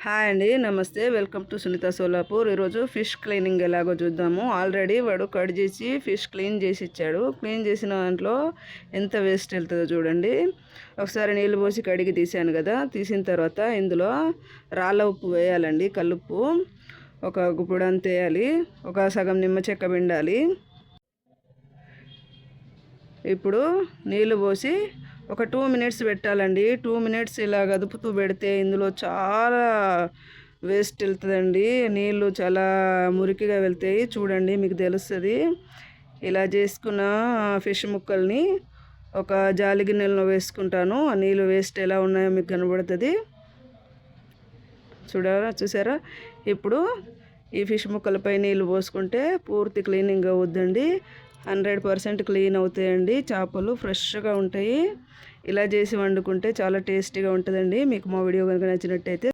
Hi అండి, నమస్తే. Welcome to Sunita Solapur. ఈరోజు ఫిష్ క్లీనింగ్ ఎలాగో చూద్దాము. ఆల్రెడీ వాడు కట్ చేసి ఫిష్ క్లీన్ చేసి ఇచ్చాడు. క్లీన్ చేసిన దాంట్లో ఎంత వేస్ట్ వెళ్తుందో చూడండి. ఒకసారి నీళ్ళు పోసి కడిగి తీసాను కదా. తీసిన తర్వాత ఇందులో రాళ్ళ ఉప్పు వేయాలండి, కల్లుప్పు ఒక గుప్పుడు అంత వేయాలి. ఒక సగం నిమ్మ చెక్క పిండాలి. ఇప్పుడు నీళ్ళు పోసి ఒక 2 మినిట్స్ పెట్టాలండి. 2 మినిట్స్ ఇలా కదుపుతూ పెడితే ఇందులో చాలా వేస్ట్ వెళ్తుందండి. నీళ్ళు చాలా మురికిగా వెళ్తాయి. చూడండి, మీకు తెలుస్తుంది. ఇలా చేసుకున్న ఫిష్ ముక్కల్ని ఒక జాలి గిన్నెలో వేసుకుంటాను. ఆ నీళ్ళు వేస్ట్ ఎలా ఉన్నాయో మీకు కనబడుతుంది. చూసారా? ఇప్పుడు ఈ ఫిష్ ముక్కలపై నీళ్ళు పోసుకుంటే పూర్తి క్లీనింగ్ అవుద్దండి. 100% క్లీన్ అవుతాయండి. చేపలు ఫ్రెష్గా ఉంటాయి. ఇలా చేసి వండుకుంటే చాలా టేస్టీగా ఉంటుందండి. మీకు మా వీడియో కనుక నచ్చినట్టయితే